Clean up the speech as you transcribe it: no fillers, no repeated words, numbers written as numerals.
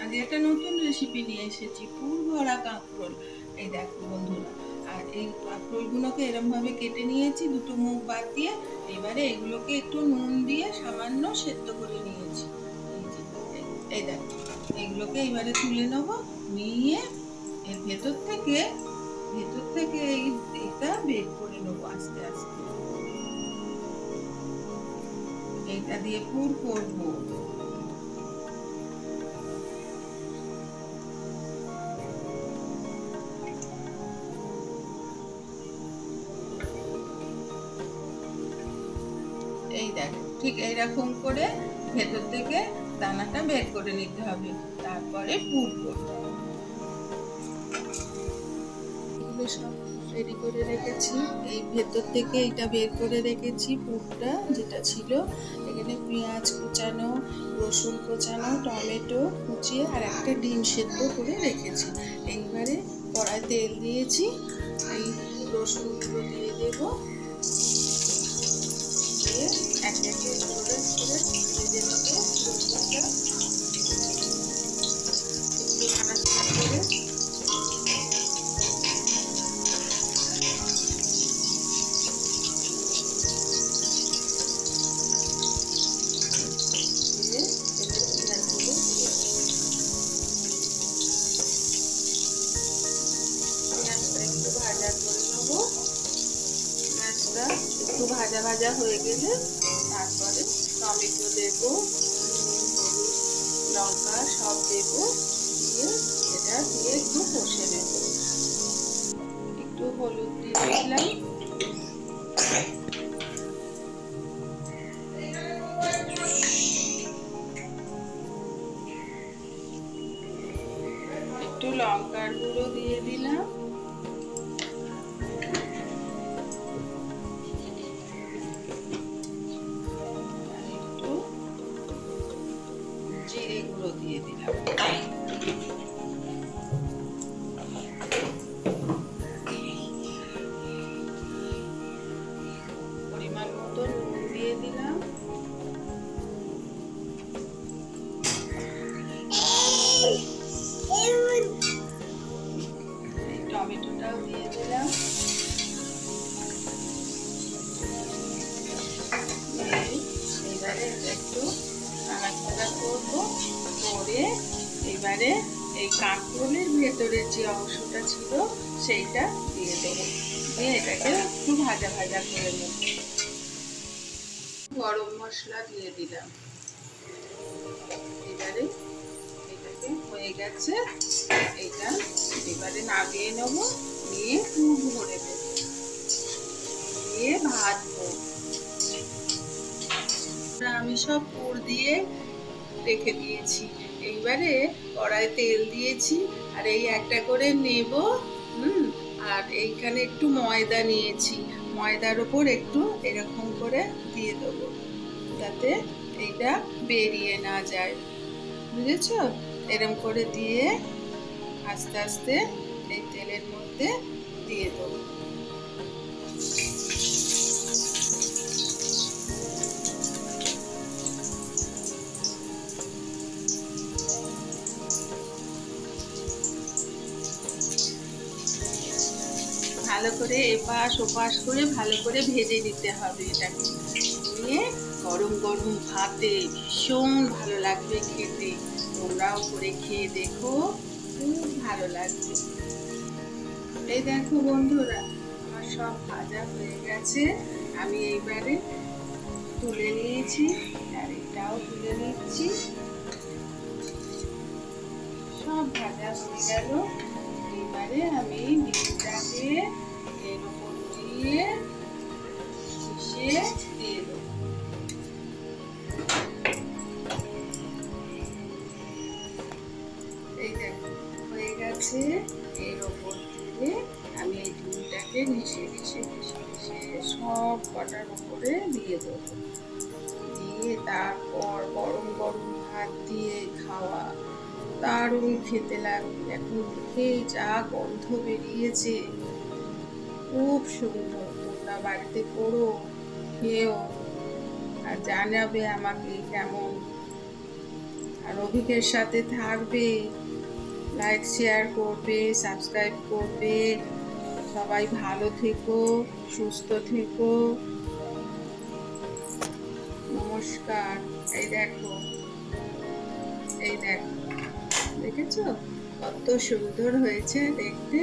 আজ একটা নতুন রেসিপি নিয়ে এসেছি, পুর ভরা কাঁকরোল। এই দেখো বন্ধুরা, আর এই কাঁকরোলগুলোকে এরম ভাবে কেটে নিয়েছি, দুটো মুখ বাদ দিয়ে। এবারে এগুলোকে একটু নুন দিয়ে সামান্য সেদ্ধ করে নিয়েছি। এই যে, এই দেখো, এগুলোকে এবারে তুলে নেবো, নিয়ে এর ভেতর থেকে এটা বের করে নেবো আস্তে আস্তে। এইটা দিয়ে পুর করবো। এই দেখো, ঠিক এইরকম করে ভেতর থেকে দানাটা বের করে নিতে হবে, তারপরে পুর করবো। এগুলো সব রেডি করে রেখেছি, এই ভেতর থেকে এটা বের করে রেখেছি পুরটা যেটা ছিল। এখানে পেঁয়াজ কুচানো, রসুন কুচানো, টমেটো কুচিয়ে আর একটা ডিম সেদ্ধ করে রেখেছি। এইবারে কড়াই তেল দিয়েছি, এই রসুনগুলো দিয়ে দেবো, দিয়ে একে একে করে ভেজে নেবো রসুনটা। একটু নাড়াচাড়া করে দিয়ে এবার পেঁয়াজগুলো দিয়ে পেঁয়াজটা একটু ভাজা করে নেবো। পেঁয়াজটা একটু ভাজা ভাজা হয়ে গেলে তারপরে টমেটো দেবো, হলুদ লঙ্কা সব দেবো, দিয়ে এটা দিয়ে একটু কষে নেব। একটু হলুদ দিয়ে দিলাম, একটু লঙ্কার গুঁড়ো দিয়ে দিলাম, একটু জিরে গুঁড়ো দিয়ে দিলাম, পরিমাণ মতো নুন দিয়ে দিলাম, টমেটোটাও দিয়ে দিলাম, এবারে একটু নাড়াচাড়া করবো করে এবারে এই কাঁকরোলের ভেতরের যে অংশটা ছিল সেইটা দিয়ে দেবো, দিয়ে এটাকে একটু ভাজা ভাজা করে নেব। গরম মশলা দিয়ে দিলাম। এবারে এটাকে হয়ে গেছে, এটা এবারে নামিয়ে নেবো, নিয়ে পুর ভরে দেবো, দিয়ে ভাজবো। আমি সব পুর দিয়ে রেখে দিয়েছি। এইবারে কড়াই তেল দিয়েছি, আর এই একটা করে নেব। আর এইখানে একটু ময়দা নিয়েছি, ময়দার উপর একটু এরকম করে দিয়ে দেবো, যাতে এইটা বেরিয়ে না যায়, বুঝেছ? এরকম করে দিয়ে আস্তে আস্তে এই তেলের মধ্যে দিয়ে দেবো। ভালো করে এপাশ ওপাশ করে ভালো করে ভেজে নিতে হবে। এটাকে নিয়ে গরম গরম ভাতে ভীষণ ভালো লাগবে খেতে। তোমরাও করে খেয়ে দেখো, খুব ভালো লাগবে। এই দেখো বন্ধুরা, আমার সব ভাজা হয়ে গেছে, আমি এইবারে তুলে নিয়েছি, আর এটাও তুলে নিচ্ছি। সব ভাজা হয়ে গেল, এবারে আমি ডিমটাকে এর উপর দিয়ে মিশিয়ে দিয়ে দেবো। এই দেখো হয়ে গেছে, এর উপর দিয়ে আমি এই ডিমটাকে মিশিয়ে সব কটার উপরে দিয়ে দেবো, দিয়ে তারপর গরম গরম ভাত দিয়ে খাওয়া দারুণ খেতে লাগবে। এখন মুখেই যা গন্ধ বেরিয়েছে, খুব সুন্দর। তোমরা বাড়িতে করো, খেও, আর জানাবে আমাকে কেমন। আর অভিকের সাথে থাকবে, লাইক শেয়ার করবে, সাবস্ক্রাইব করবে। সবাই ভালো থেকো, সুস্থ থেকো। নমস্কার। এই দেখো, এই দেখো, দেখেছো কত সুন্দর হয়েছে দেখতে।